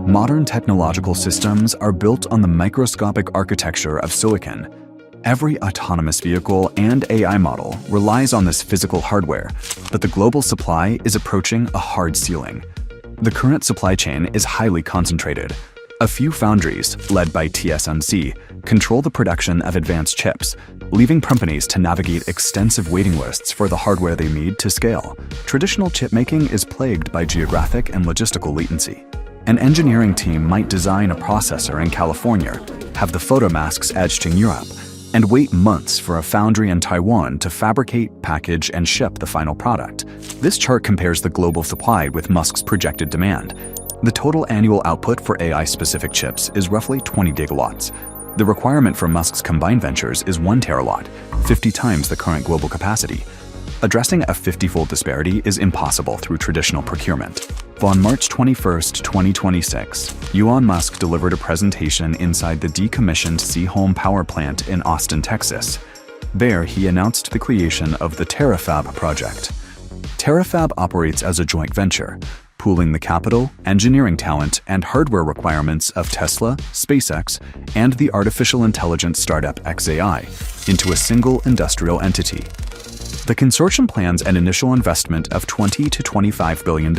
Modern technological systems are built on the microscopic architecture of silicon. Every autonomous vehicle and AI model relies on this physical hardware, but the global supply is approaching a hard ceiling. The current supply chain is highly concentrated. A few foundries, led by TSMC, control the production of advanced chips, leaving companies to navigate extensive waiting lists for the hardware they need to scale. Traditional chip making is plagued by geographic and logistical latency. An engineering team might design a processor in California, have the photomasks etched in Europe, and wait months for a foundry in Taiwan to fabricate, package, and ship the final product. This chart compares the global supply with Musk's projected demand. The total annual output for AI-specific chips is roughly 20 gigawatts. The requirement for Musk's combined ventures is 1 terawatt, 50 times the current global capacity. Addressing a 50-fold disparity is impossible through traditional procurement. On March 21, 2026, Elon Musk delivered a presentation inside the decommissioned Seaholm power plant in Austin, Texas. There, he announced the creation of the Terafab project. Terafab operates as a joint venture, pooling the capital, engineering talent, and hardware requirements of Tesla, SpaceX, and the artificial intelligence startup xAI into a single industrial entity. The consortium plans an initial investment of $20 to $25 billion.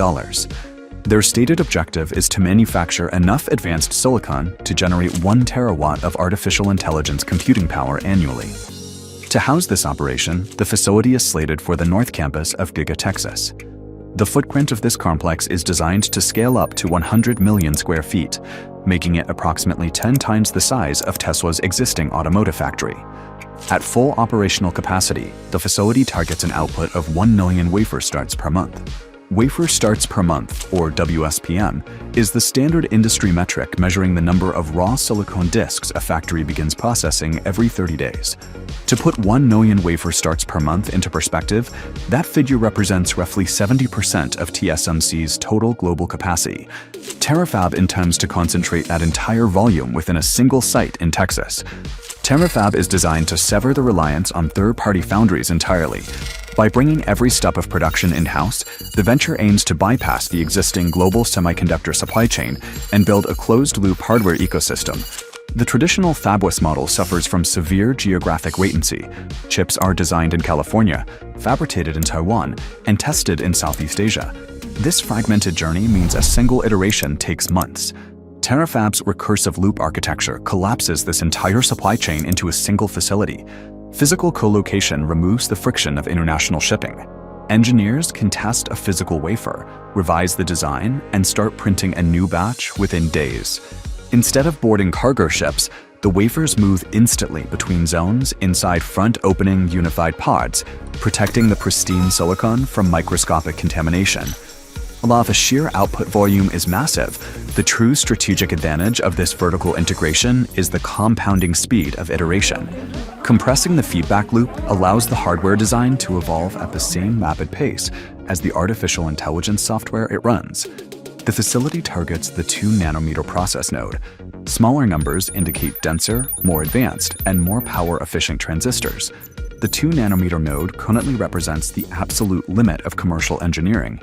Their stated objective is to manufacture enough advanced silicon to generate 1 terawatt of artificial intelligence computing power annually. To house this operation, the facility is slated for the North Campus of Giga, Texas. The footprint of this complex is designed to scale up to 100 million square feet, making it approximately 10 times the size of Tesla's existing automotive factory. At full operational capacity, the facility targets an output of 1 million wafer starts per month. Wafer starts per month, or WSPM, is the standard industry metric measuring the number of raw silicon disks a factory begins processing every 30 days. To put 1 million wafer starts per month into perspective, that figure represents roughly 70% of TSMC's total global capacity. Terafab intends to concentrate that entire volume within a single site in Texas. Terafab is designed to sever the reliance on third-party foundries entirely. By bringing every step of production in-house, the venture aims to bypass the existing global semiconductor supply chain and build a closed-loop hardware ecosystem. The traditional fabless model suffers from severe geographic latency. Chips are designed in California, fabricated in Taiwan, and tested in Southeast Asia. This fragmented journey means a single iteration takes months. Terafab's recursive loop architecture collapses this entire supply chain into a single facility. Physical co-location removes the friction of international shipping. Engineers can test a physical wafer, revise the design, and start printing a new batch within days. Instead of boarding cargo ships, the wafers move instantly between zones inside front-opening unified pods, protecting the pristine silicon from microscopic contamination. While the sheer output volume is massive, the true strategic advantage of this vertical integration is the compounding speed of iteration. Compressing the feedback loop allows the hardware design to evolve at the same rapid pace as the artificial intelligence software it runs. The facility targets the 2-nanometer process node. Smaller numbers indicate denser, more advanced, and more power-efficient transistors. The 2-nanometer node currently represents the absolute limit of commercial engineering.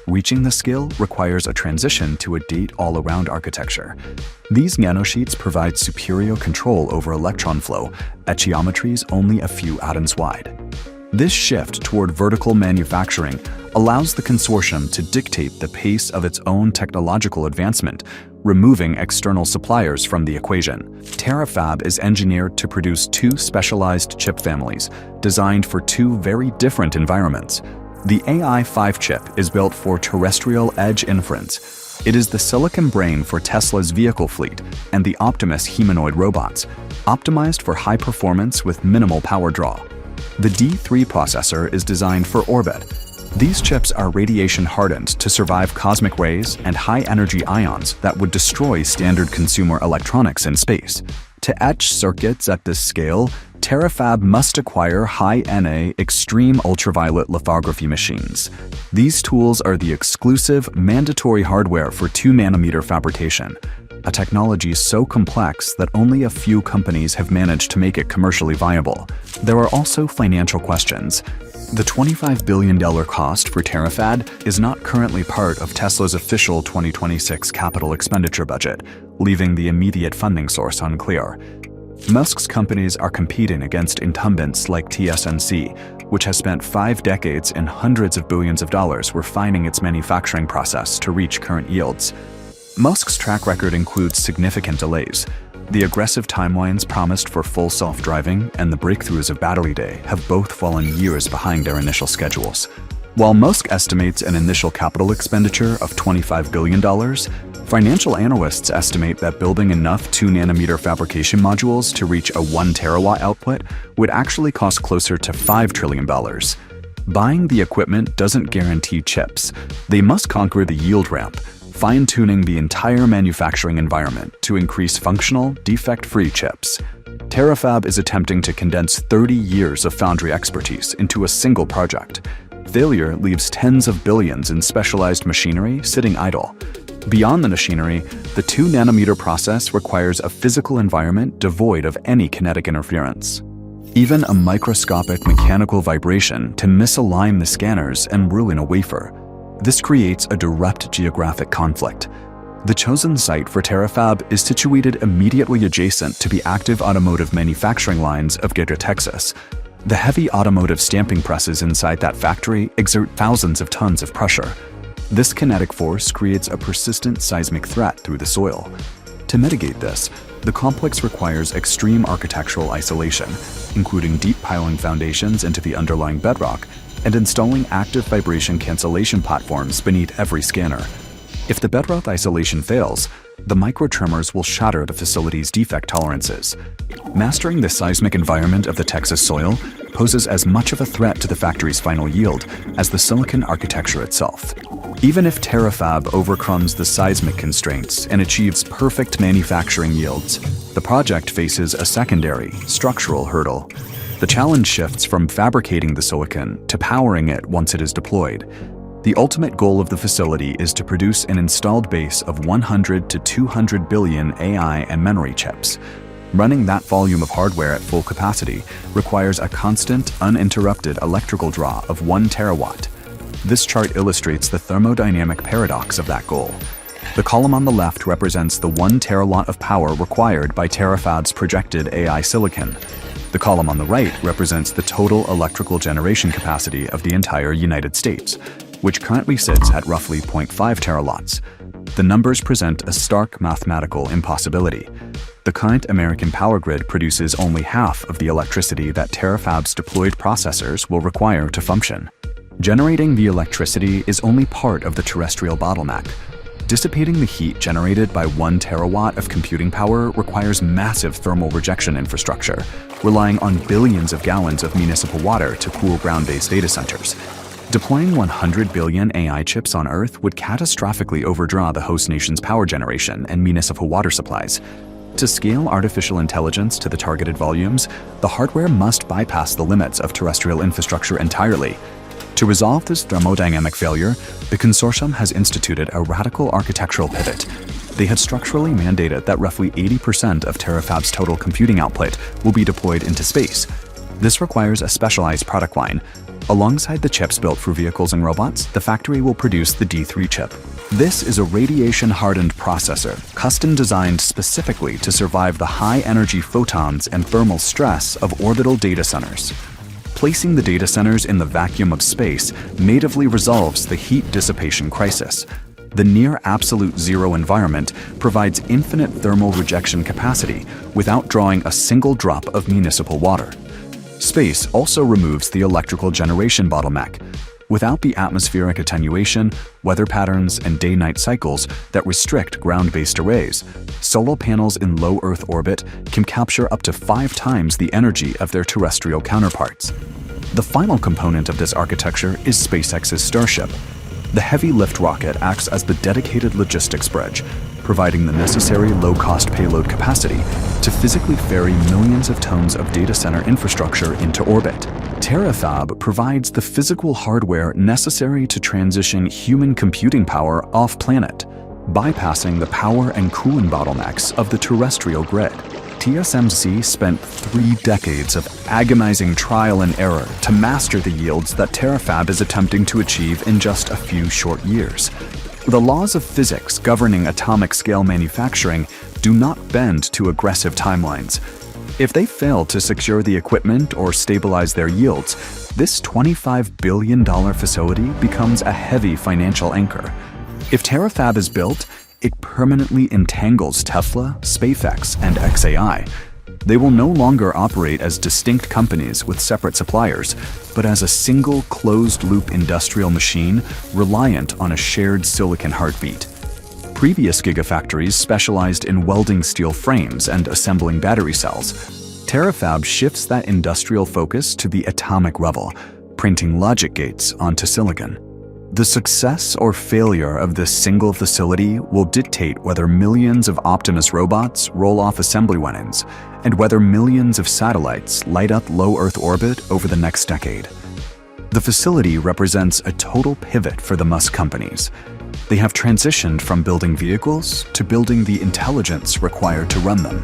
Reaching this scale requires a transition to a gate-all-around architecture. These nanosheets provide superior control over electron flow at geometries only a few atoms wide. This shift toward vertical manufacturing allows the consortium to dictate the pace of its own technological advancement, removing external suppliers from the equation. Terafab is engineered to produce 2 specialized chip families designed for 2 very different environments. The AI5 chip is built for terrestrial edge inference. It is the silicon brain for Tesla's vehicle fleet and the Optimus humanoid robots, optimized for high performance with minimal power draw. The D3 processor is designed for orbit. These chips are radiation-hardened to survive cosmic rays and high-energy ions that would destroy standard consumer electronics in space. To etch circuits at this scale, Terafab must acquire high-NA extreme ultraviolet lithography machines. These tools are the exclusive, mandatory hardware for 2-nanometer fabrication, a technology so complex that only a few companies have managed to make it commercially viable. There are also financial questions. The $25 billion cost for Terafab is not currently part of Tesla's official 2026 capital expenditure budget, leaving the immediate funding source unclear. Musk's companies are competing against incumbents like TSMC, which has spent 5 decades and hundreds of billions of dollars refining its manufacturing process to reach current yields. Musk's track record includes significant delays. The aggressive timelines promised for full self-driving and the breakthroughs of Battery Day have both fallen years behind their initial schedules. While Musk estimates an initial capital expenditure of $25 billion, financial analysts estimate that building enough 2-nanometer fabrication modules to reach a 1 terawatt output would actually cost closer to $5 trillion. Buying the equipment doesn't guarantee chips. They must conquer the yield ramp, fine-tuning the entire manufacturing environment to increase functional, defect-free chips. Terafab is attempting to condense 30 years of foundry expertise into a single project. Failure leaves tens of billions in specialized machinery sitting idle. Beyond the machinery, the 2-nanometer process requires a physical environment devoid of any kinetic interference. Even a microscopic mechanical vibration can misalign the scanners and ruin a wafer. This creates a direct geographic conflict. The chosen site for Terafab is situated immediately adjacent to the active automotive manufacturing lines of Giga, Texas. The heavy automotive stamping presses inside that factory exert thousands of tons of pressure. This kinetic force creates a persistent seismic threat through the soil. To mitigate this, the complex requires extreme architectural isolation, including deep piling foundations into the underlying bedrock and installing active vibration cancellation platforms beneath every scanner. If the bedrock isolation fails, the microtremors will shatter the facility's defect tolerances. Mastering the seismic environment of the Texas soil poses as much of a threat to the factory's final yield as the silicon architecture itself. Even if Terafab overcomes the seismic constraints and achieves perfect manufacturing yields, the project faces a secondary, structural hurdle. The challenge shifts from fabricating the silicon to powering it once it is deployed. The ultimate goal of the facility is to produce an installed base of 100 to 200 billion AI and memory chips. Running that volume of hardware at full capacity requires a constant, uninterrupted electrical draw of 1 terawatt. This chart illustrates the thermodynamic paradox of that goal. The column on the left represents the 1 terawatt of power required by Terafab's projected AI silicon. The column on the right represents the total electrical generation capacity of the entire United States, which currently sits at roughly 0.5 terawatts. The numbers present a stark mathematical impossibility. The current American power grid produces only half of the electricity that Terafab's deployed processors will require to function. Generating the electricity is only part of the terrestrial bottleneck. Dissipating the heat generated by 1 terawatt of computing power requires massive thermal rejection infrastructure, relying on billions of gallons of municipal water to cool ground-based data centers. Deploying 100 billion AI chips on Earth would catastrophically overdraw the host nation's power generation and municipal water supplies. To scale artificial intelligence to the targeted volumes, the hardware must bypass the limits of terrestrial infrastructure entirely. To resolve this thermodynamic failure, the consortium has instituted a radical architectural pivot. They had structurally mandated that roughly 80% of Terafab's total computing output will be deployed into space. This requires a specialized product line. Alongside the chips built for vehicles and robots, the factory will produce the D3 chip. This is a radiation-hardened processor, custom-designed specifically to survive the high-energy photons and thermal stress of orbital data centers. Placing the data centers in the vacuum of space natively resolves the heat dissipation crisis. The near-absolute zero environment provides infinite thermal rejection capacity without drawing a single drop of municipal water. Space also removes the electrical generation bottleneck. Without the atmospheric attenuation, weather patterns, and day-night cycles that restrict ground-based arrays, solar panels in low Earth orbit can capture up to 5 times the energy of their terrestrial counterparts. The final component of this architecture is SpaceX's Starship. The heavy lift rocket acts as the dedicated logistics bridge, providing the necessary low-cost payload capacity to physically ferry millions of tons of data center infrastructure into orbit. Terafab provides the physical hardware necessary to transition human computing power off-planet, bypassing the power and cooling bottlenecks of the terrestrial grid. TSMC spent 3 decades of agonizing trial and error to master the yields that Terafab is attempting to achieve in just a few short years. The laws of physics governing atomic-scale manufacturing do not bend to aggressive timelines. If they fail to secure the equipment or stabilize their yields, this $25 billion facility becomes a heavy financial anchor. If Terafab is built, it permanently entangles Tesla, SpaceX, and XAI. They will no longer operate as distinct companies with separate suppliers, but as a single closed-loop industrial machine reliant on a shared silicon heartbeat. Previous gigafactories specialized in welding steel frames and assembling battery cells. Terafab shifts that industrial focus to the atomic level, printing logic gates onto silicon. The success or failure of this single facility will dictate whether millions of Optimus robots roll off assembly lines and whether millions of satellites light up low Earth orbit over the next decade. The facility represents a total pivot for the Musk companies. They have transitioned from building vehicles to building the intelligence required to run them.